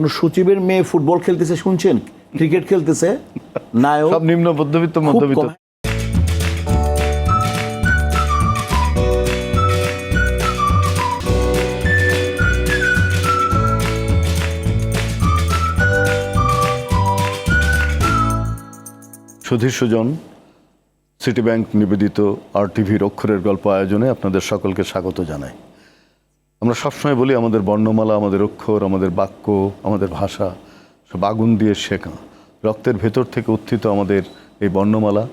কোন সচিবের মেয়ে ফুটবল খেলতেছে শুনছেন, ক্রিকেট খেলতেছে, নায়ক, সব নিম্ন মধ্যবিত্ত মধ্যবিত্ত। সুধীর সুজন, সিটি ব্যাংক নিবেদিত RTVর অক্ষরের গল্প আয়োজনে আপনাদের সকলকে স্বাগত জানাই। আমরা সবসময় বলি আমাদের বর্ণমালা, আমাদের অক্ষর, আমাদের বাক্য, আমাদের ভাষা সব আগুন দিয়ে শেখা, রক্তের ভেতর থেকে উত্থিত আমাদের এই বর্ণমালা,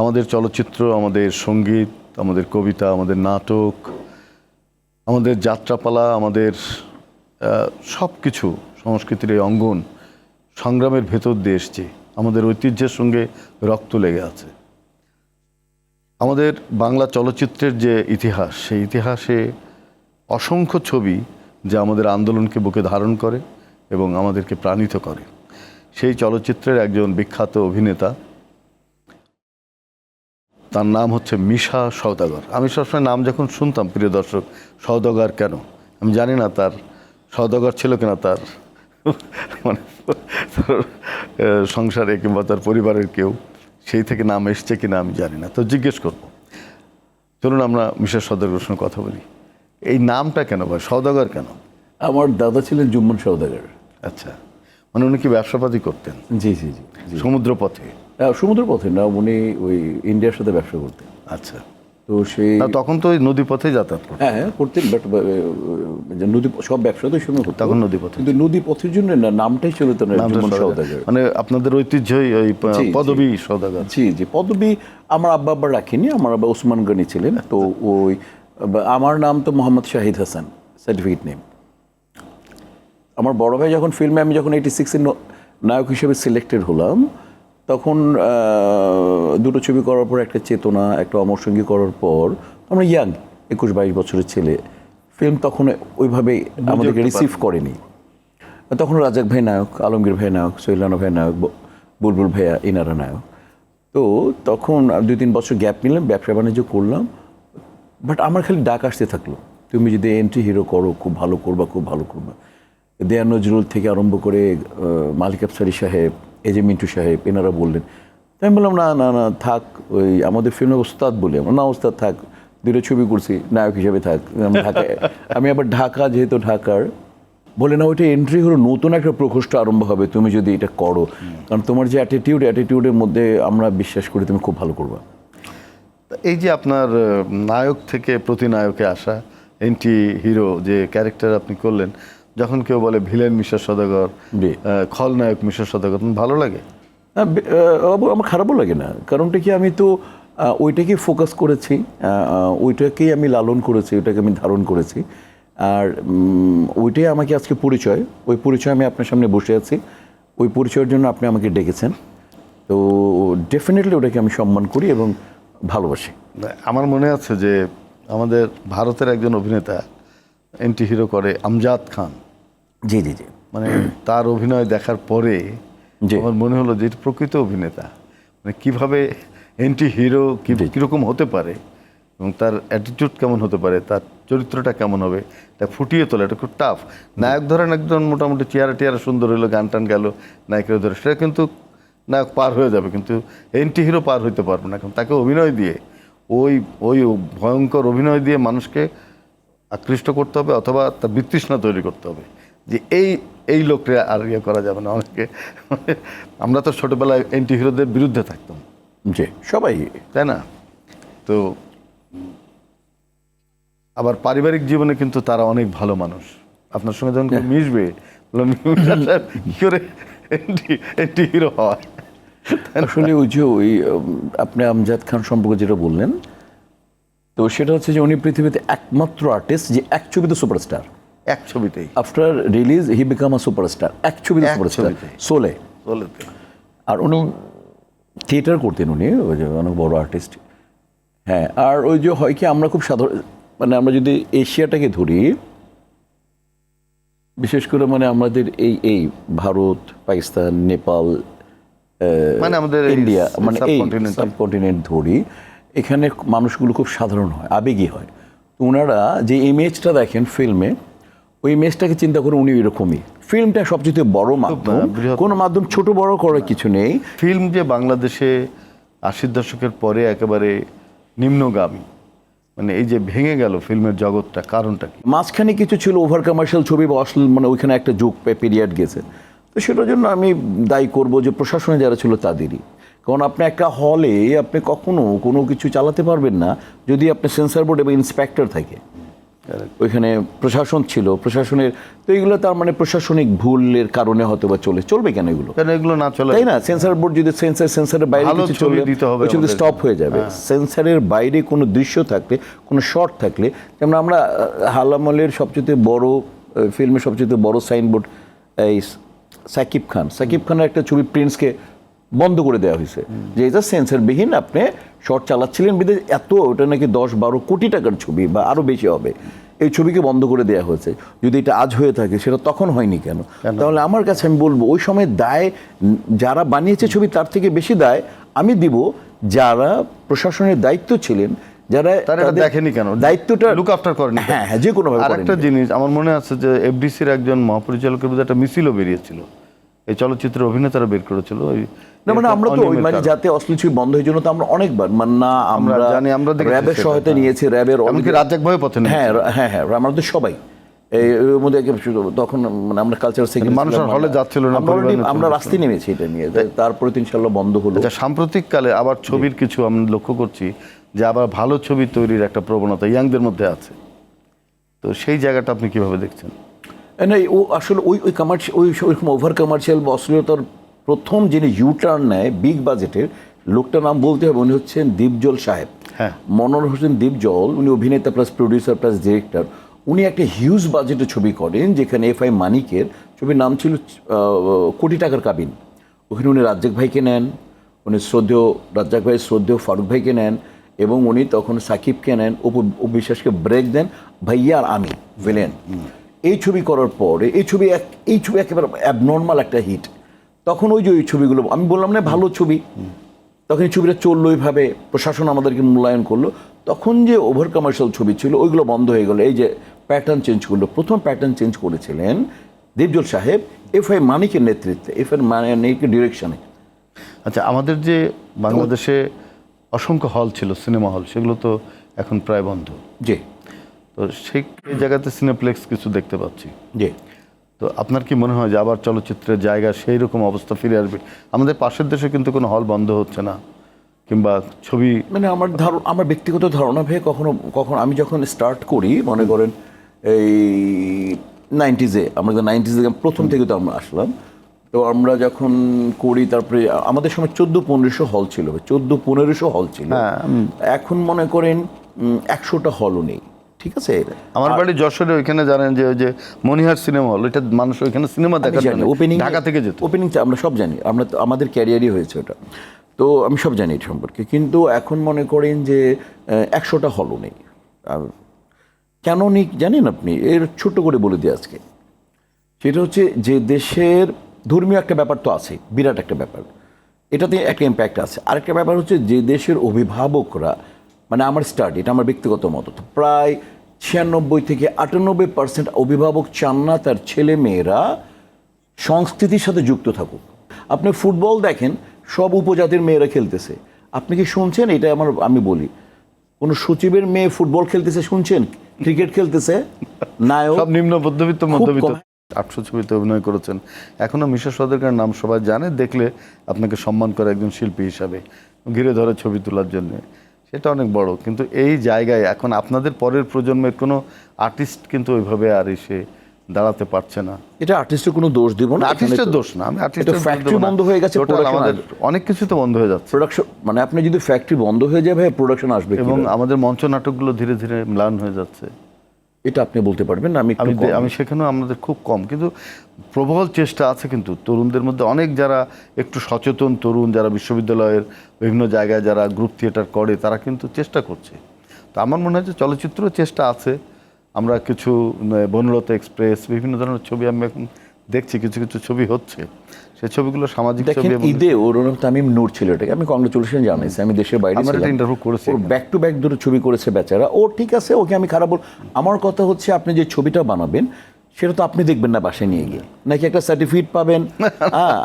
আমাদের চলচ্চিত্র, আমাদের সঙ্গীত, আমাদের কবিতা, আমাদের নাটক, আমাদের যাত্রাপালা, আমাদের সব কিছু সংস্কৃতির এই অঙ্গন সংগ্রামের ভেতর দিয়ে এসছে, আমাদের ঐতিহ্যের সঙ্গে রক্ত লেগে আছে। আমাদের বাংলা চলচ্চিত্রের যে ইতিহাস, সেই ইতিহাসে অসংখ্য ছবি যা আমাদের আন্দোলনকে বুকে ধারণ করে এবং আমাদেরকে প্রাণিত করে। সেই চলচ্চিত্রের একজন বিখ্যাত অভিনেতা, তার নাম হচ্ছে মিশা সওদাগর। আমি সবসময় নাম যখন শুনতাম, প্রিয় দর্শক, সওদাগর কেন, আমি জানি না তার সওদাগর ছিল কিনা তার মানে সংসারে কিংবা তার পরিবারের কেউ, সেই থেকে নাম এসছে কিনা আমি জানি না, তো জিজ্ঞেস করব। চলুন আমরা মিশা সওদাগরের সঙ্গে কথা বলি। এই নামটা কেন ভাই, সওদাগর কেন? আমার দাদা ছিলেন জুম্মন সওদাগর। আচ্ছা, মানে উনি কি ব্যবসাপাতি করতেন? জি জি জি। সমুদ্র পথে? সমুদ্র পথে না, উনি ওই ইন্ডিয়ার সাথে ব্যবসা করতেন। আচ্ছা, তো সেই তখন তো ওই নদী পথেই যাতায়াত করতেন। হ্যাঁ করতেন, বাট নদী সব ব্যবসা তো সময় করতেন, তখন নদী পথে, কিন্তু নদী পথের জন্য না নামটাই ছিল তো জুম্মন সওদাগর। মানে আপনাদের ঐতিহ্যই ওই পদবী সওদাগর। জি জি, পদবী আমার আব্বা রাখিনি, আমার আব্বা ওসমান গনি ছিলেন। তো ওই আমার নাম তো মোহাম্মদ শাহিদ হাসান, সার্টিফিকেট নেম। আমার বড় ভাই যখন ফিল্মে, আমি যখন 86-এর নায়ক হিসেবে সিলেক্টেড হলাম, তখন দুটো ছবি করার পর, একটা চেতনা, একটা অমর সঙ্গী করার পর, আমরা ইয়াং 21-22 বছরের ছেলে, ফিল্ম তখন ওইভাবে আমাদেরকে রিসিভ করেনি। তখন রাজাক ভাই নায়ক, আলমগীর ভাই নায়ক, সৈলানা ভাই নায়ক, বুলবুল ভাইয়া, ইনারা নায়ক। তো তখন 2-3 বছর গ্যাপ নিলাম, ব্যবসা বাণিজ্য করলাম, বাট আমার খালি ডাক আসতে থাকলো, তুমি যদি এন্ট্রি হিরো করো খুব ভালো করবা, খুব ভালো করবা। দেয়া নজরুল থেকে আরম্ভ করে মালিক আফসারি সাহেব, এজে মিন্টু সাহেব, এনারা বললেন। তাই আমি বললাম না না না থাক, ওই আমাদের ফিল্মে ওস্তাদ বলি আমরা, না ওস্তাদ থাক, দুটো ছবি করছি, নায়ক হিসেবে থাক। ঢাকায় আমি আবার ঢাকা, যেহেতু ঢাকার, বলে না ওইটা এন্ট্রি হলো, নতুন একটা প্রকোষ্ঠ আরম্ভ হবে তুমি যদি এটা করো, কারণ তোমার যে অ্যাটিটিউডের মধ্যে আমরা বিশ্বাস করি তুমি খুব ভালো করবা। এই যে আপনার নায়ক থেকে প্রতিনায়কে আসা, এন্ট্রি হিরো যে ক্যারেক্টার আপনি করলেন, যখন কেউ বলে ভিলেন মিশা সওদাগর, খলনায়ক মিশা সওদাগর, ভালো লাগে? আমার খারাপও লাগে না, কারণটা কি, আমি তো ওইটাকেই ফোকাস করেছি, ওইটাকেই আমি লালন করেছি, ওইটাকে আমি ধারণ করেছি, আর ওইটাই আমাকে আজকে পরিচয়। ওই পরিচয় আমি আপনার সামনে বসে আছি, ওই পরিচয়ের জন্য আপনি আমাকে ডেকেছেন, তো ডেফিনেটলি ওটাকে আমি সম্মান করি এবং ভালোবাসি। আমার মনে আছে যে আমাদের ভারতের একজন অভিনেতা এন্ট্রি হিরো করে, আমজাদ খান। জি জি জি। মানে তার অভিনয় দেখার পরে আমার মনে হলো যে এটা প্রকৃত অভিনেতা, মানে কীভাবে এন্ট্রি হিরো কীরকম হতে পারে এবং তার অ্যাটিটিউড কেমন হতে পারে, তার চরিত্রটা কেমন হবে, এটা ফুটিয়ে তোলা, এটা খুব টাফ। নায়ক ধরেন একজন মোটামুটি চেয়ারা সুন্দর হইলো, গান টান গেল, নায়কের ধরে সেটা কিন্তু নায়ক পার হয়ে যাবে, কিন্তু এন্ট্রি হিরো পার হইতে পারবে না, কারণ তাকে অভিনয় দিয়ে, ওই ওই ভয়ঙ্কর অভিনয় দিয়ে মানুষকে আকৃষ্ট করতে হবে, অথবা তার বিতৃষ্ণা তৈরি করতে হবে যে এই লোকটা আর ইয়ে করা যাবে না। অনেকে আমরা তো ছোটোবেলায় এন্ট্রি হিরোদের বিরুদ্ধে থাকতাম, যে সবাই, তাই না? তো আবার পারিবারিক জীবনে কিন্তু তারা অনেক ভালো মানুষ। আপনার সঙ্গে যখন মিশবে, কি করে এন্ট্রি হিরো হয়। আসলে ওই যে ওই আপনি আমজাদ খান সম্পর্কে যেটা বললেন, তো সেটা হচ্ছে যে উনি পৃথিবীতে একমাত্র আর্টিস্ট যে এক ছবিতে সুপারস্টার, এক ছবিতেই after release he became a superstar, এক ছবিতে সুপারস্টার, সোলেতে। আর উনি থিয়েটার করতেন, উনি ওই যে অনেক বড় আর্টিস্ট। হ্যাঁ, আর ওই যে হয় কি, আমরা খুব সাধারণ, মানে আমরা যদি এশিয়াটাকে ধরি, বিশেষ করে মানে আমাদের এই ভারত, পাকিস্তান, নেপাল, মানে আমাদের ইন্ডিয়া, মানে এই সাবকন্টিনেন্ট ধরি, এখানে মানুষগুলো খুব সাধারণ হয়, আবেগী হয়। তো ওনারা যে ইমেজটা দেখেন ফিল্মে, ওই ইমেজটাকে চিন্তা করে উনি এরকমই। ফিল্মটা সবচেয়ে বড় মাধ্যম, বৃহৎ- কোনো মাধ্যম ছোট বড় করার কিছু নেই। ফিল্ম যে বাংলাদেশে 80 দশকের পরে একেবারে নিম্নগামী, মানে এই যে ভেঙে গেল ফিল্মের জগৎটা, কারণটা কি? মাঝখানে কিছু ছিল ওভার কমার্শিয়াল ছবি বা অশ্লীল, মানে ওইখানে একটা যুগ পিরিয়ড গেছে। তো সেটার জন্য আমি দায়ী করব যে প্রশাসনে যারা ছিল তাদেরই। কারণ আপনি একটা হলে আপনি কখনো কোনো কিছু চালাতে পারবেন না যদি আপনি সেন্সর বোর্ড এবং ইন্সপেক্টর থাকে। ওইখানে প্রশাসন ছিল, প্রশাসনের তো এগুলো তার মানে প্রশাসনিক ভুলের কারণে হয়তো বা চলবে কেন এগুলো, কেন এগুলো না চলে? তাই না? সেন্সর বোর্ড যদি সেন্সরের বাইরে ভালো কিছু ছবি চলে দিতে হবে ওই ছবি আমাদের। স্টপ হয়ে যাবে। সেন্সরের বাইরে কোনো দৃশ্য থাকলে, কোনো শর্ট থাকলে, যেমন আমরা হালামলের সবচেয়ে বড় ফিল্মের সবচেয়ে বড় সাইনবোর্ড এই সাকিব খানের একটা ছবি প্রিন্সকে বন্ধ করে দেওয়া হয়েছে যে এটা সেন্সরবিহীন, আপনি শর্ট চালাচ্ছিলেন বিদেশ, এত ওটা নাকি 10-12 কোটি টাকার ছবি বা আরও বেশি হবে, এই ছবিকে বন্ধ করে দেওয়া হয়েছে। যদি এটা আজ হয়ে থাকে সেটা তখন হয়নি কেন? তাহলে আমার কাছে আমি বলবো ওই সময় দায় যারা বানিয়েছে ছবি তার থেকে বেশি দায় আমি দিব যারা প্রশাসনের দায়িত্ব ছিলেন, যারা তারা এটা তাদের দেখেনি কেন, দায়িত্বটা লুক আফটার করেনি। হ্যাঁ, যে কোনো ভাবে আর একটা জিনিস আমার মনে আছে যে এফডিসির একজন মহাপরিচালকের বিরুদ্ধে একটা মিছিলও বেরিয়েছিল, এই চলচ্চিত্রের অভিনেতারা বের করেছিল। ওই না মানে আমরা তো ওই অনিয়মের মানে কারণে। যাতে অশ্লীল ছবি বন্ধ হওয়ার জন্য তো আমরা অনেকবার মানে না আমরা জানি, আমরা দেখেছি র্যাবের সেটা, সহায়তা নিয়েছি, র্যাবের এমনকি রাজ্জাক ভাইও পথে নেমেছে। হ্যাঁ, আমাদের সবাই এর মধ্যে তখন মানে আমরা কালচার মানুষ আর হলে যাচ্ছিল না, আমরা রাস্তায় নেমেছি এটা নিয়ে, তারপরে তো ইনশাল্লাহ বন্ধ হলো। আচ্ছা, সাম্প্রতিককালে আবার ছবির কিছু আমরা লক্ষ্য করছি যে আবার ভালো ছবি তৈরির একটা প্রবণতা ইয়াংদের মধ্যে আছে, তো সেই জায়গাটা আপনি কিভাবে দেখছেন? না ও আসলে ওই কমার্শিয়াল ওইরকম ওভার কমার্শিয়াল বা অশ্লীলতার প্রথম যিনি ইউটার্ন নেয় বিগ বাজেটের লোকটার নাম বলতে হবে, উনি হচ্ছেন দীপজল সাহেব। হ্যাঁ, মনোহর হোসেন দীপজল, উনি অভিনেতা প্লাস প্রডিউসার প্লাস ডিরেক্টর। উনি একটা হিউজ বাজেটে ছবি করেন যেখানে এফআই মানিকের ছবির নাম ছিল কোটি টাকার কাবিন। ওখানে উনি রাজ্জাক ভাইকে নেন, উনি রাজ্জাক ভাই শ্রদ্ধেয় ফারুক ভাইকে নেন, এবং উনি তখন সাকিবকে নেন, বিশ্বাসকে ব্রেক দেন, ভাইয়া আর আমি ভিলেন। এই ছবি করার পরে এই ছবি একেবারে অ্যাবনর্মাল একটা হিট। তখন ওই যে ওই ছবিগুলো আমি বললাম না ভালো ছবি, তখন এই ছবিটা চললো ওইভাবে, প্রশাসন আমাদেরকে মূল্যায়ন করলো। তখন যে ওভার কমার্শিয়াল ছবি ছিল ওইগুলো বন্ধ হয়ে গেলো, এই যে প্যাটার্ন চেঞ্জ করলো। প্রথম প্যাটার্ন চেঞ্জ করেছিলেন দীপজল সাহেব এফআই মানিকের নেতৃত্বে, এফআই মানিকের ডিরেকশনে। আচ্ছা, আমাদের যে বাংলাদেশে অসংখ্য হল ছিল, সিনেমা হল, সেগুলো তো এখন প্রায় বন্ধ। জি তো সেই জায়গাতে সিনেপ্লেক্স কিছু দেখতে পাচ্ছি। জি। তো আপনার কি মনে হয় যে আবার চলচ্চিত্রের জায়গা সেই রকম অবস্থা ফিরে আসবে? আমাদের পাশের দেশে কিন্তু কোনো হল বন্ধ হচ্ছে না, কিংবা ছবি মানে আমার ব্যক্তিগত ধারণা ভেবে কখনো আমি যখন স্টার্ট করি, মনে করেন এই 90s আমরা 90s প্রথম থেকে তো আমরা আসলাম, তো আমরা যখন করি তারপরে আমাদের সময় 1400-1500 হল ছিল, 1400-1500 হল ছিল। এখন মনে করেন 100টা হলও নেই। ঠিক আছে, আমার বাড়ি যশোরে, ওইখানে জানেন যে ওই যে মনিহার সিনেমা হল, এটা মানুষ ওইখানে সিনেমা দেখার জন্য ঢাকা থেকে যেত। ওপেনিং আমরা সব জানি, আমাদের ক্যারিয়ারই হয়েছে ওটা, তো আমি সব জানি এটা সম্পর্কে। কিন্তু এখন মনে করেন যে 100টা হলও নেই। আর কেন নেই জানেন আপনি? এর ছোট্ট করে বলে দিই আজকে। সেটা হচ্ছে যে দেশের ধর্মীয় একটা ব্যাপার তো আছে, বিরাট একটা ব্যাপার, এটাতে একটা ইম্প্যাক্ট আছে। আরেকটা ব্যাপার হচ্ছে যে দেশের অভিভাবকরা, মানে আমার স্টাডি, এটা আমার ব্যক্তিগত মত, প্রায় 96-98% অভিভাবক চান না তার ছেলে মেয়েরা সংস্কৃতির সাথে যুক্ত থাকুক। আপনি ফুটবল দেখেন, সব উপজাতির মেয়েরা খেলতেছে। আপনি কি শুনছেন? এটা আমি বলি, কোনো সচিবের মেয়ে ফুটবল খেলতেছে শুনছেন? ক্রিকেট খেলতেছে? নায়ক সব নিম্ন মধ্যবিত্ত 800 ছবিতে অভিনয় করেছেন। এখনো মিশা সওদাগরের নাম সবাই জানে, দেখলে আপনাকে সম্মান করে একজন শিল্পী হিসাবে, ঘিরে ধরে ছবি তোলার জন্য, সেটা অনেক বড়। কিন্তু এই জায়গায় এখন আপনাদের পরের প্রজন্মের কোনো আর্টিস্ট কিন্তু ওইভাবে আর এসে দাঁড়াতে পারছে না। এটা আর্টিস্টের কোনো দোষ দিব না, আর্টিস্টের দোষ না, আমি আর্টিস্টের ফ্যাক্টরি বন্ধ হয়ে গেছে, আমাদের অনেক কিছু তো বন্ধ হয়ে যাচ্ছে। প্রোডাকশন মানে আপনি যদি ফ্যাক্টরি বন্ধ হয়ে যাবে, প্রোডাকশন আসবে, এবং আমাদের মঞ্চ নাটকগুলো ধীরে ধীরে ম্লান হয়ে যাচ্ছে। এটা আপনি বলতে পারবেন না, আমি সেখানেও আমাদের খুব কম, কিন্তু প্রবল চেষ্টা আছে। কিন্তু তরুণদের মধ্যে অনেক যারা একটু সচেতন তরুণ, যারা বিশ্ববিদ্যালয়ের বিভিন্ন জায়গায় যারা গ্রুপ থিয়েটার করে, তারা কিন্তু চেষ্টা করছে। তো আমার মনে হয় যে চলচ্চিত্রেও চেষ্টা আছে। আমরা কিছু বনলতা এক্সপ্রেস, বিভিন্ন ধরনের ছবি আমি এখন দেখছি, কিছু কিছু ছবি হচ্ছে, সেই ছবিগুলো সামাজিক ছবি। ঈদে ওর নাম তামিম নূর ছিল, এটাকে আমি কংগ্রেচুলেশন জানাইছি, আমি দেশের বাইরে ইন্টারভিউ করেছি, ওর ব্যাক টু ব্যাক দুটো ছবি করেছে বেচারা। ও ঠিক আছে, ওকে আমি খারাপ আমার কথা হচ্ছে আপনি যে ছবিটা বানাবেন সেটা তো আপনি দেখবেন না বাসায় নিয়ে গিয়ে, নাকি একটা সার্টিফিকেট পাবেন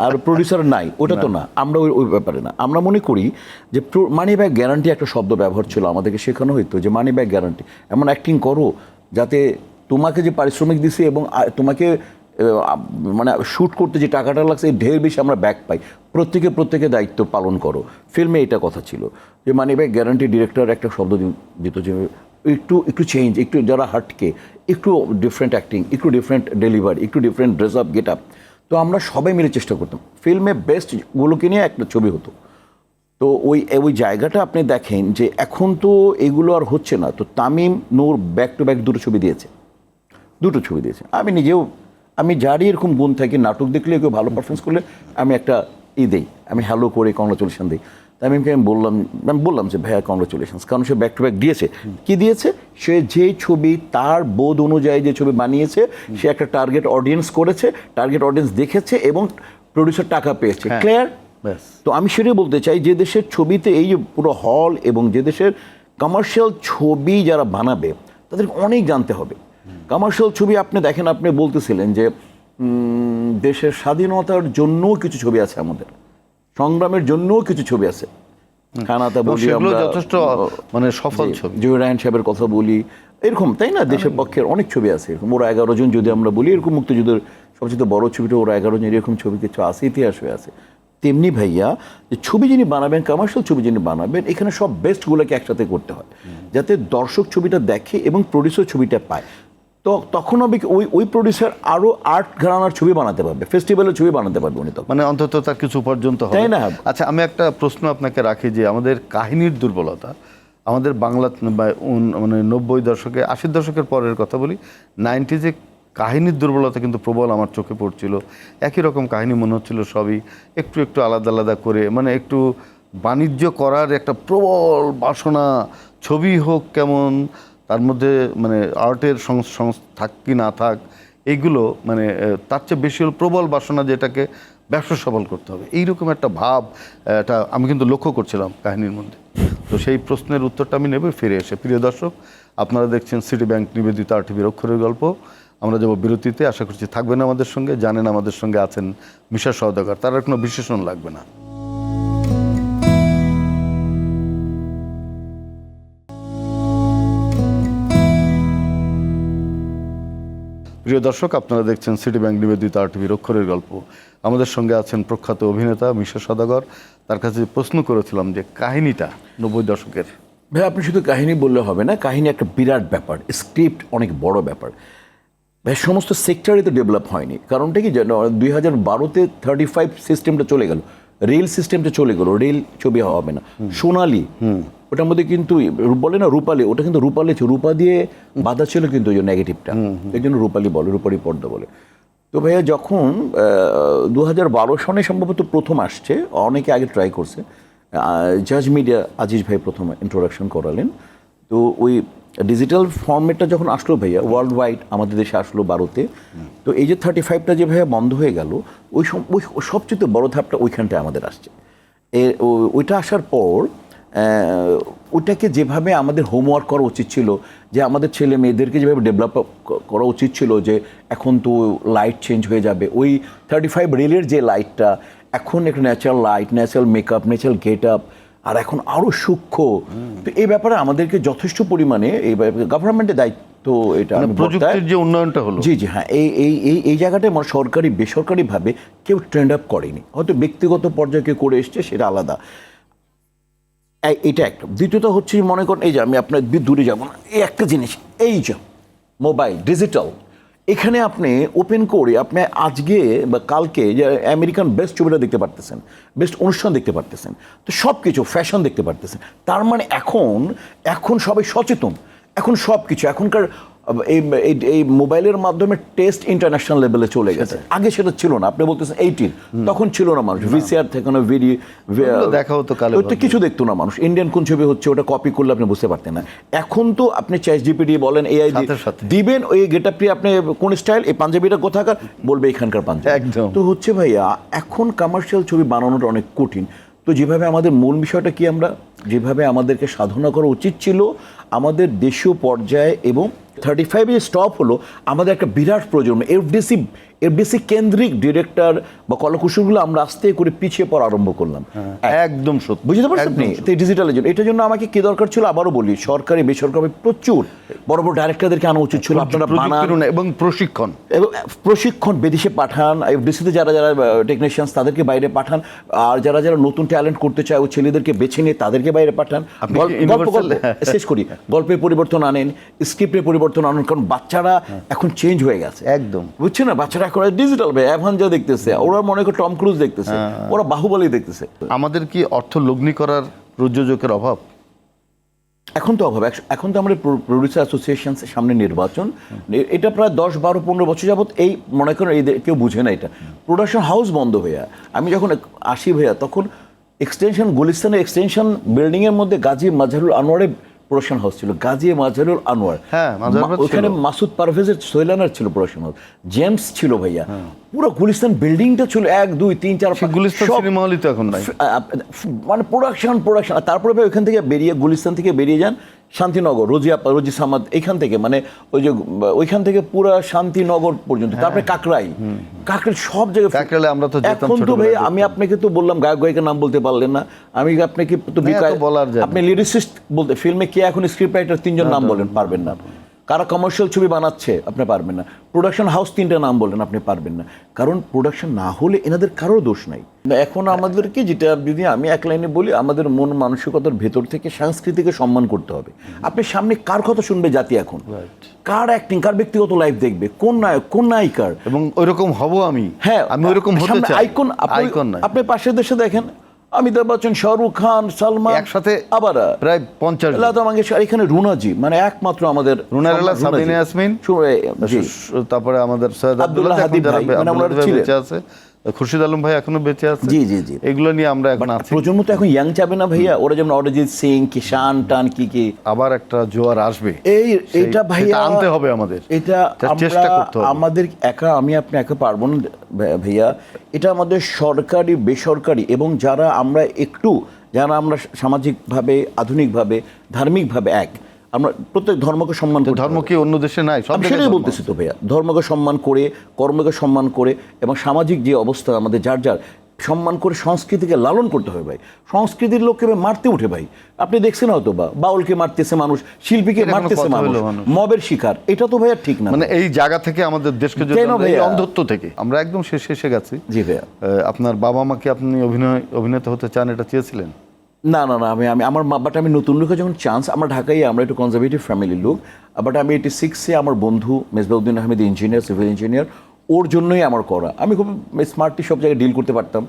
আর প্রডিউসার নাই, ওটা তো না। আমরা ওই ব্যাপারে না। আমরা মনে করি যে মানি ব্যাক গ্যারান্টি একটা শব্দ ব্যবহার ছিল, আমাদেরকে শেখানো হইতো যে মানি ব্যাক গ্যারান্টি, এমন অ্যাক্টিং করো যাতে তোমাকে যে পারিশ্রমিক দিছে এবং তোমাকে মানে শ্যুট করতে যে টাকাটা লাগছে এই ঢের বেশি আমরা ব্যাক পাই, প্রত্যেকে দায়িত্ব পালন করো। ফিল্মে এটা কথা ছিল যে মানি ব্যাক গ্যারান্টি। ডিরেক্টর একটা শব্দ দিত যে একটু চেঞ্জ, একটু যারা হাটকে, একটু ডিফারেন্ট অ্যাক্টিং, একটু ডিফারেন্ট ডেলিভারি, একটু different dress up, get up. তো আমরা সবাই মিলে চেষ্টা করতাম ফিল্মে বেস্টগুলোকে নিয়ে একটা ছবি হতো। তো ওই জায়গাটা আপনি দেখেন যে এখন তো এগুলো আর হচ্ছে না। তো তামিম নূর ব্যাক টু ব্যাক দুটো ছবি দিয়েছে। আমি নিজেও, আমি যারই এরকম গুণ থাকি, নাটক দেখলে কেউ ভালো পারফরমেন্স করলে আমি একটা দেই, আমি হ্যালো করে কংগ্রাচুলেশন দিই। তামিমকে আমি বললাম যে ভাইয়া কংগ্রাচুলেশনস, কারণ সে ব্যাক টু ব্যাক দিয়েছে। কি দিয়েছে? সে যে ছবি তার বোধ অনুযায়ী যে ছবি বানিয়েছে, সে একটা টার্গেট অডিয়েন্স করেছে, টার্গেট অডিয়েন্স দেখেছে এবং প্রডিউসার টাকা পেয়েছে। ক্লিয়ার? তো আমি সেটাই বলতে চাই যে দেশের ছবিতে এই যে পুরো হল এবং যে দেশের কমার্শিয়াল ছবি যারা বানাবে তাদেরকে অনেক জানতে হবে। কমার্শিয়াল ছবি আপনি দেখেন, আপনি বলতেছিলেন যে দেশের স্বাধীনতার জন্যও কিছু ছবি আছে, আমাদের সংগ্রামের জন্যও কিছু ছবি আছে। খানাতা বলি আমরা, যথেষ্ট মানে সফল ছবি। জহির রায়হান সাহেবের কথা বলি, এরকম তাই না? দেশের পক্ষের অনেক ছবি আছে এরকম। ওরা 11 জন যদি আমরা বলি, এরকম মুক্তিযুদ্ধের সবচেয়ে বড় ছবিটা ওরা 11 জন, এরকম ছবি কিছু আছে, ইতিহাস হয়ে আছে। তেমনি ভাইয়া যে ছবি যিনি বানাবেন, কমার্শিয়াল ছবি যিনি বানাবেন, এখানে সব বেস্টগুলোকে একসাথে করতে হয় যাতে দর্শক ছবিটা দেখে এবং প্রডিউসার ছবিটা পায়। তো তখন হবে ওই প্রডিউসার আরো আর্ট ঘরানার ছবি বানাতে পারবে, ফেস্টিভ্যালের ছবি বানাতে পারবে উনি, তখন মানে অন্তত তার কিছু উপার্জন তো হবে, তাই না? আচ্ছা, আমি একটা প্রশ্ন আপনাকে রাখি যে আমাদের কাহিনীর দুর্বলতা, আমাদের বাংলা মানে 90 দশকে, 80 দশকের পরের কথা বলি, 90s কাহিনীর দুর্বলতা কিন্তু প্রবল আমার চোখে পড়ছিল। একই রকম কাহিনী মনে হচ্ছিল, সবই একটু একটু আলাদা আলাদা করে, মানে একটু বাণিজ্য করার একটা প্রবল বাসনা, ছবি হোক কেমন, তার মধ্যে মানে আর্টের থাক কি না থাক, এইগুলো মানে তার চেয়ে বেশি হল প্রবল বাসনা যেটাকে ব্যবসা সফল করতে হবে, এইরকম একটা ভাব এটা আমি কিন্তু লক্ষ্য করছিলাম কাহিনীর মধ্যে। তো সেই প্রশ্নের উত্তরটা আমি নেব ফিরে এসে। প্রিয় দর্শক, আপনারা দেখছেন সিটি ব্যাংক নিবেদিত RTVর অক্ষরের গল্প। আমরা যাব বিরতিতে, আশা করছি থাকবেন আমাদের সঙ্গে। জানেন আমাদের সঙ্গে আছেন মিশা সওদাগর, তার আর কোনো বিশেষণ লাগবে না। প্রিয় দর্শক, আপনারা দেখছেন সিটি ব্যাংক নিবেদিত RTVর অক্ষরের গল্প। আমাদের সঙ্গে আছেন প্রখ্যাত অভিনেতা মিশা সওদাগর। তার কাছে প্রশ্ন করেছিলাম যে কাহিনীটা 90 দশকের। ভাই আপনি শুধু কাহিনী বললে হবে না, কাহিনী একটা বিরাট ব্যাপার, স্ক্রিপ্ট অনেক বড় ব্যাপার ভাই। সমস্ত সেক্টরে তো ডেভেলপ হয়নি। কারণটা কি জানো, 2012-তে 35 সিস্টেমটা চলে গেল, রেল সিস্টেমটা চলে গেল, রেল ছবি হবে না। সোনালি, ওটার মধ্যে কিন্তু বলে না রূপালী, ওটা কিন্তু রূপালী, রূপা দিয়ে বাধা ছিল কিন্তু ওই নেগেটিভটা, এই জন্য রূপালী বলে, রূপালী পর্দা বলে। তো ভাইয়া যখন 2012 সনে সম্ভবত প্রথম আসছে, অনেকে আগে ট্রাই করছে, জাজ মিডিয়া আজিজ ভাই প্রথম ইন্ট্রোডাকশন করালেন। তো ওই ডিজিটাল ফর্মেটটা যখন আসলো ভাইয়া, ওয়ার্ল্ড ওয়াইড আমাদের দেশে আসলো 12-তে। তো এই যে 35টা যে ভাইয়া বন্ধ হয়ে গেল, ওই সবচেয়ে বড় ধাপটা ওইখানটায় আমাদের আসছে। ওইটা আসার পর ওইটাকে যেভাবে আমাদের হোমওয়ার্ক করা উচিত ছিল, যে আমাদের ছেলে মেয়েদেরকে যেভাবে ডেভেলপ করা উচিত ছিল, যে এখন তো লাইট চেঞ্জ হয়ে যাবে, ওই 35 রেলের যে লাইটটা এখন একটা natural light, natural makeup, natural get up, আর এখন আরও সূক্ষ্ম। তো এই ব্যাপারে আমাদেরকে যথেষ্ট পরিমাণে এই গভর্নমেন্টের দায়িত্ব, এটা প্রযুক্তির যে উন্নয়নটা হলো, জি হ্যাঁ, এই জায়গাটায় আমার সরকারি বেসরকারিভাবে কেউ ট্রেন্ড আপ করেনি, হয়তো ব্যক্তিগত পর্যায়ে কেউ করে এসছে, সেটা আলাদা। এটা একটা। দ্বিতীয়ত হচ্ছে মনে করেন, এই যে আমি আপনার দূরে যাব না, এই একটা জিনিস, এই যে মোবাইল ডিজিটাল, এখানে আপনি ওপেন করে আপনি আজকে বা কালকে যে আমেরিকান বেস্ট ছবিটা দেখতে পারতেছেন, বেস্ট অনুষ্ঠান দেখতে পারতেছেন, তো সব কিছু ফ্যাশন দেখতে পারতেছেন। তার মানে এখন সবাই সচেতন, এখন সব কিছু এখনকার এই মোবাইলের মাধ্যমে টেস্ট ইন্টারন্যাশনাল লেভেলে চলে গেছে। আগে সেটা ছিল না। আপনি বলতেছেন 18, তখন ছিল না মানুষ, ভিসিআর থেকে না ভিডিও দেখা হতো, কিছু দেখতো না মানুষ। ইন্ডিয়ান কোন ছবি হচ্ছে ওটা কপি করলে আপনি বুঝতে পারতেন না। এখন তো আপনি ChatGPT বলেন, AI দিবেন, ওই গেটআপটি আপনি কোন স্টাইল, এই পাঞ্জাবিটা কোথাকার বলবে, এখানকার পাঞ্জাবি একদম। তো হচ্ছে ভাইয়া, এখন কমার্শিয়াল ছবি বানানোটা অনেক কঠিন। তো যেভাবে আমাদের মূল বিষয়টা কি, আমরা যেভাবে আমাদেরকে সাধনা করা উচিত ছিল আমাদের দেশীয় পর্যায়ে এবং 35 স্টপ হলো, আমাদের একটা বিরাট প্রজন্ম এফডিসি কেন্দ্রিক ডিরেক্টর বা কলাকুশলীগুলো আমরা আস্তে করে পিছিয়ে পড়া আরম্ভ করলাম। একদম সত্যি, বুঝতে পারছেন একদম আপনি? সত্যি। তো ডিজিটালের জন্য এটার জন্য আমাকে কি দরকার ছিল, আবারও বলি, সরকারি বেসরকারি প্রচুর বড় বড় ডাইরেক্টরদেরকে আনা উচিত ছিল। আপনারা বানান প্রযুক্তির এবং প্রশিক্ষণ এবং প্রশিক্ষণ বিদেশে পাঠান, এফডিসিতে যারা যারা টেকনিশিয়ানস তাদেরকে বাইরে পাঠান, আর যারা যারা নতুন ট্যালেন্ট করতে চায় ওই ছেলেদেরকে বেছে নিয়ে তাদেরকে বাইরে পাঠান। আপনি কি universal- শেষ করি, গল্পের পরিবর্তন আনেন, স্ক্রিপ্টের পরিবর্তন আনেন, কারণ বাচ্চারা এখন চেঞ্জ হয়ে গেছে, একদম। বুঝছেন না? বাচ্চারা এখন ডিজিটাল ভাই, অ্যাভাঞ্জা দেখতেছে, ওরা মনে করে টম ক্রুজ দেখতেছে, ওরা বাহুবলী দেখতেছে। আমাদের কি অর্থ লগ্নি করার প্রযোজকের অভাব? এখন তো অভাব, এখন তো আমাদের প্রডিউসার অ্যাসোসিয়েশন সামনে নির্বাচন, এটা প্রায় 10-12-15 বছর যাবত এই মনে করেন এই কেউ বুঝে না এটা, প্রোডাকশন হাউস বন্ধ হয়ে। আমি যখন আসি ভাইয়া তখন এক্সটেনশন গুলিস্তানের এক্সটেনশন বিল্ডিংয়ের মধ্যে গাজী মাজহারুল আনোয়ারের প্রোডাকশন হাউস ছিল, গাজী মাজহারুল আনোয়ার। হ্যাঁ, মাজহারুল ছিল। ওখানে মাসুদ পারভেজের সোহেলানের ছিল প্রোডাকশন হাউস, জেমস ছিল ভাইয়া, পুরো গুলিস্তান বিল্ডিংটা ছিল 1 2 3 4 5 গুলিস্তান সিনেমা হলই তো এখন নাই। মানে প্রোডাকশন তারপরে ভাই ওইখান থেকে বেরিয়ে গুলিস্তান থেকে বেরিয়ে যান শান্তিনগর, রোজি সামাদ, এইখান থেকে মানে ওই যে ওইখান থেকে পুরো শান্তিনগর পর্যন্ত, তারপরে কাকরাই সব জায়গায়। কাকরাইলে আমরা তো যেতাম এখন তো ভাই ছোটবেলায় আমি আপনাকে তো বললাম গায়ক গায়িকার নাম বলতে পারলেন না, আমি আপনাকে তো বলার যায় না। আপনি লিরিসিস্ট বলতে, ফিল্মে কে এখন স্ক্রিপ্ট রাইটার 3জন নাম বলেন, পারবেন না। কারা কমার্শিয়াল ছবি বানাচ্ছে আপনি পারবেন না। প্রোডাকশন হাউস 3টা নাম বলেন, আপনি পারবেন না, কারণ প্রোডাকশন না হলে এনাদের কারো দোষ নাই। এখন আমাদেরকে যেটা যদি আমি এক লাইনে বলি, আমাদের মন মানসিকতার ভেতর থেকে সংস্কৃতিকে সম্মান করতে হবে। আপনি সামনে কার কথা শুনবে জাতি এখন, কার অ্যাক্টিং, কার ব্যক্তিগত লাইফ দেখবে, কোন নায়ক কোন নায়িকার, এবং ওইরকম হব আমি। হ্যাঁ আমি ওইরকম হতে চাই। আইকন আইকন নাই। আপনি পাশের দেশে দেখেন, অমিতাভ বচ্চন, শাহরুখ খান, সালমান একসাথে আবার প্রায় 50 জন। লতা মঙ্গেশকর, এখানে রুনাজি, মানে একমাত্র আমাদের রুনারেলা, সাবিনা ইয়াসমিন, জি, তারপরে আমাদের সৈয়দ আব্দুল্লাহ আব্দুল্লাহ হাদিব ভাই, মানে আমরা ছিলেন। বেঁচে আছে, খুরশিদ আলম ভাই এখনো বেঁচে আছে। জি জি জি। এগুলো নিয়ে আমরা এখন আছি। প্রজন্ম তো এখন ইয়াং যাবে না ভাইয়া, ওরা যেমন অরিজিৎ সিং, কিষান টান কি আবার একটা জোয়ার আসবে, এটা ভাইয়া সেটা আনতে হবে আমাদের, এটা চেষ্টা করতে হবে। আমাদের একা, আপনি একা পারবো না ভাইয়া। এটা আমাদের সরকারি বেসরকারি এবং যারা আমরা সামাজিকভাবে, আধুনিকভাবে, ধার্মিকভাবে আমরা প্রত্যেক ধর্মকে সম্মান করি। ধর্ম কি অন্য দেশে নাই? সব আমি জায়গায় সেটাই ধর্ম বলতেছি তো ভাইয়া, ধর্মকে সম্মান করে, কর্মকে সম্মান করে এবং সামাজিক যে অবস্থা আমাদের যার সম্মান করে সংস্কৃতিকে লালন করতে হবে ভাই। সংস্কৃতির লোককে মারতে উঠে ভাই, আপনি দেখছেন হয়তো বা বাউলকে মারতেছে মানুষ, শিল্পীকে এটা কোনো মারতেছে কথা মানুষ, হলো মানুষ? মবের শিকার, এটা তো ভাইয়া ঠিক না। মানে এই জায়গা থেকে আমাদের দেশকে যদি কেন আমরা এই ভাইয়া? অন্ধত্ব থেকে আমরা একদম শেষে এসে গেছি। জি ভাইয়া। আপনার বাবা মাকে আপনি অভিনেতা হতে চান, এটা চেয়েছিলেন? না, আমার বাট আমি নতুন লোকে যখন চান্স, আমরা ঢাকায়, আমরা একটু কনজারভেটিভ ফ্যামিলির লোক, বাট আমি 86-এ আমার বন্ধু Mezbauddin Ahmed engineer, civil engineer, ওর জন্যই আমার করা। আমি খুব স্মার্টলি সব জায়গায় ডিল করতে পারতাম,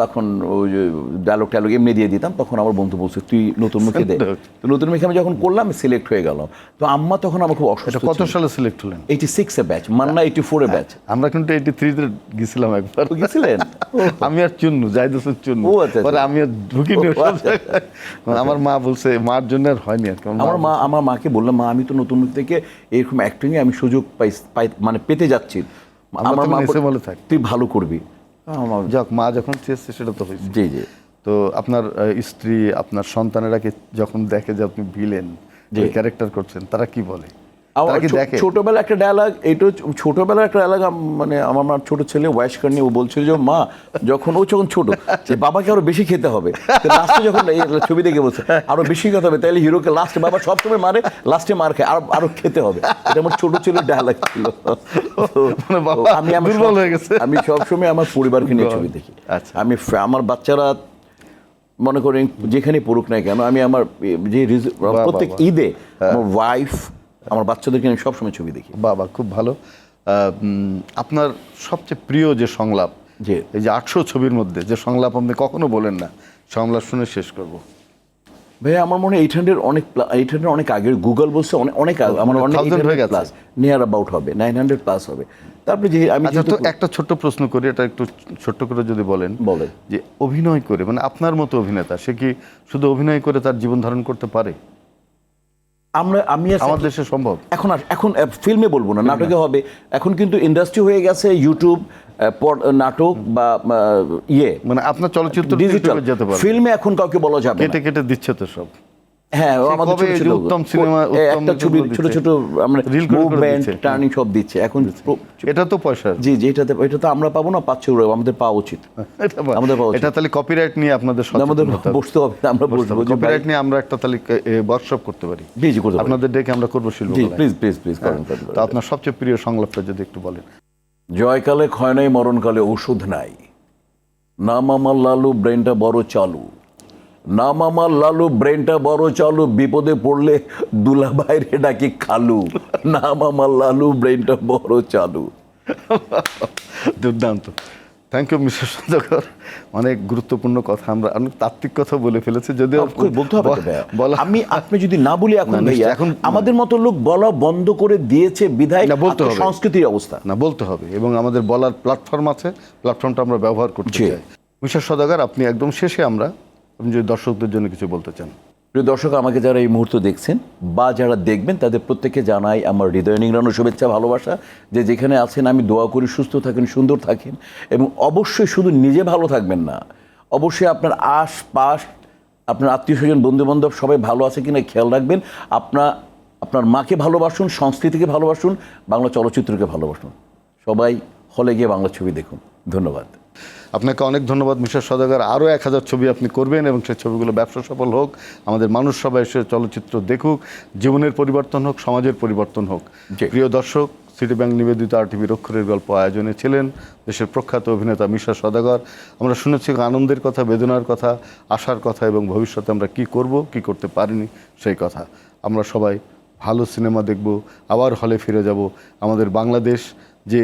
তখন ওই যে ডায়লগ এমনি দিয়ে দিতাম। তখন আমার বন্ধু বলছে তুই নতুন মুখে দে, তো নতুন মুখে আমি যখন করলাম সিলেক্ট হয়ে গেলাম। তো আম্মা তখন আমার খুব অসুস্থ। কত সালে সিলেক্ট হলেন? 86-এ ব্যাচ, মান্না 84-এ ব্যাচ। আমরা কিন্তু 83-তে গেছিলাম একবার। গেছিলেন? আমি আর চুন্নু, জাহিদ হোসেন চুন্নু, ও আচ্ছা, পরে আমি আর ঢুকিনি। ও আচ্ছা। আমার মা বলছে, মার জন্য আর হয়নি আর কি। আমার মাকে বললাম, মা আমি তো নতুন মুখ থেকে এরকম অ্যাক্টিংয়ে আমি সুযোগ মানে পেতে যাচ্ছি। আমার মা বলে থাক, তুই ভালো করবি। যাক, মা যখন চেয়েছে সেটা তো হয়েছে। জি জি। তো আপনার স্ত্রী, আপনার সন্তানেরা যখন দেখে যে আপনি ভিলেন ক্যারেক্টার করছেন, তারা কি বলে? তারা কি দেখে? ছোটবেলা একটা ডায়ালগ, এইটা ছোটবেলার একটা ডায়ালগ, মানে আমার ছোট ছেলে ওয়াইশকার নিয়ে ও বলছিল যে মা যখন ছোট, যে বাবাকে আরো বেশি খেতে হবে, লাস্টে যখন ছবি দেখে বলছে আরো বেশি খেতে হবে, তাহলে হিরোকে লাস্টে বাবা সবসময় মারে, লাস্টে মার খায়, আরো খেতে হবে। এটা আমার ছোট ছেলের ডায়ালগ ছিল। আমি সবসময় আমার পরিবারকে নিয়ে ছবি দেখি। আমি আমার বাচ্চারা মনে করেন যেখানে পড়ুক না কেন, আমি আমার যে প্রত্যেক ঈদে আমার ওয়াইফ, আমার বাচ্চাদেরকে আমি সবসময় ছবি দেখি। বাবা, খুব ভালো। আপনার সবচেয়ে প্রিয় যে সংলাপ, যে এই যে 800 ছবির মধ্যে যে সংলাপ আপনি কখনো বলেন না, সংলাপ শুনে শেষ করব ভাইয়া, আমার মনে হয় 800 অনেক আগে, গুগল বলছে অনেক আগে, আমার অনেক প্লাস, নিয়ার অ্যাবাউট হবে, 900+ হবে। তারপরে যে আমি তো একটা ছোট্ট প্রশ্ন করি, এটা একটু ছোট্ট করে যদি বলেন, যে অভিনয় করে, মানে আপনার মতো অভিনেতা, সে কি শুধু অভিনয় করে তার জীবন ধারণ করতে পারে? আমাদের দেশে সম্ভব? এখন ফিল্মে বলবো না, নাটকে হবে। এখন কিন্তু ইন্ডাস্ট্রি হয়ে গেছে, ইউটিউব, নাটক বা মানে আপনার চলচ্চিত্র ডিজিটাল, যেতে পারে, ফিল্মে এখন কাউকে বলা যাবে না। কেটে দিচ্ছে তো সব। হ্যাঁ সে আমাদের কবে ছোট এই যে ছোট উত্তম সিনেমা একটা ছবি ছোট ছোট আমরা রিল করে মুভমেন্ট দিচ্ছে। টার্নিং সব দিচ্ছে এখন এটা তো পয়সা জি জি এটা তো আমরা পাবো না, পাচ্ছে ওরা, আমাদের পাওয়া উচিত। আমাদের পাওয়া উচিত। এটা তাহলে কপিরাইট নিয়ে আপনাদের আমাদের সচেতন হতে হবে। বসতে হবে, আমরা বসবো যে কপিরাইট নিয়ে আমরা একটা তাহলে ওয়ার্কশপ করতে পারি, জি জি করতে পারি। আপনাদের ডেকে আমরা করবো জি শিল্পকলা। প্লিজ প্লিজ প্লিজ করেন তো আপনার সবচেয়ে প্রিয় সংলাপটা যদি একটু বলেন। জয়কালে ক্ষয় নাই, মরণকালে ওষুধ নাই, নাম আমার লালু ব্রেনটা বড় চালু, নাম আমার লালু ব্রেনটা বড় চালু, বিপদে পড়লে দুলা বাইরে ডাকি খালু, নাম আমার লালু ব্রেনটা বড় চালু। দুর্দান্ত, থ্যাংক ইউ মিস্টার সদাগর। অনেক গুরুত্বপূর্ণ কথা, আমরা অনেক তাত্ত্বিক কথা বলে ফেলেছি, যদিও বলতে হবে তো ভাইয়া। বলা আপনি যদি না বলি এখন না, ভাইয়া, এখন আমাদের মতো লোক বলা বন্ধ করে দিয়েছে বিধায় না, বলতে হবে। সংস্কৃতির অবস্থা। না, বলতে হবে, এবং আমাদের বলার প্ল্যাটফর্ম আছে, প্ল্যাটফর্মটা আমরা ব্যবহার করতে জি। চাই। মিস্টার সদাগর, আপনি একদম শেষে আপনি যদি দর্শকদের জন্য কিছু বলতে চান। প্রিয় দর্শক, আমাকে যারা এই মুহূর্তে দেখছেন বা যারা দেখবেন তাদের প্রত্যেককে জানাই আমার হৃদয় নিংড়ানো শুভেচ্ছা, ভালোবাসা। যে যেখানে আছেন আমি দোয়া করি সুস্থ থাকেন, সুন্দর থাকেন, এবং অবশ্যই শুধু নিজে ভালো থাকবেন না, অবশ্যই আপনার আশপাশ, আপনার আত্মীয় স্বজন, বন্ধু বান্ধব সবাই ভালো আছে কিনা খেয়াল রাখবেন। আপনার মাকে ভালোবাসুন, সংস্কৃতিকে ভালোবাসুন, বাংলা চলচ্চিত্রকে ভালোবাসুন। সবাই হলে গিয়ে বাংলা ছবি দেখুন। ধন্যবাদ। আপনাকে অনেক ধন্যবাদ মিস্টার সদাগর। আরও 1000 ছবি আপনি করবেন এবং সেই ছবিগুলো ব্যবসা সফল হোক, আমাদের মানুষ সবাই এসে চলচ্চিত্র দেখুক, জীবনের পরিবর্তন হোক, সমাজের পরিবর্তন হোক। জি। প্রিয় দর্শক, সিটি ব্যাংক নিবেদিত RTVর অক্ষরের গল্প আয়োজনে ছিলেন দেশের প্রখ্যাত অভিনেতা মিস্টার সদাগর। আমরা শুনেছি আনন্দের কথা, বেদনার কথা, আশার কথা, এবং ভবিষ্যতে আমরা কি করব, কি করতে পারিনি সেই কথা। আমরা সবাই ভালো সিনেমা দেখব, আবার হলে ফিরে যাব। আমাদের বাংলাদেশ যে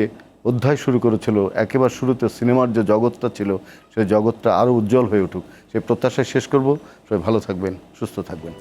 অধ্যায় শুরু করেছিল, একেবারে শুরুতে সিনেমার যে জগৎটা ছিল, সেই জগৎটা আরও উজ্জ্বল হয়ে উঠুক, সেই প্রত্যাশায় শেষ করব। সবাই ভালো থাকবেন, সুস্থ থাকবেন।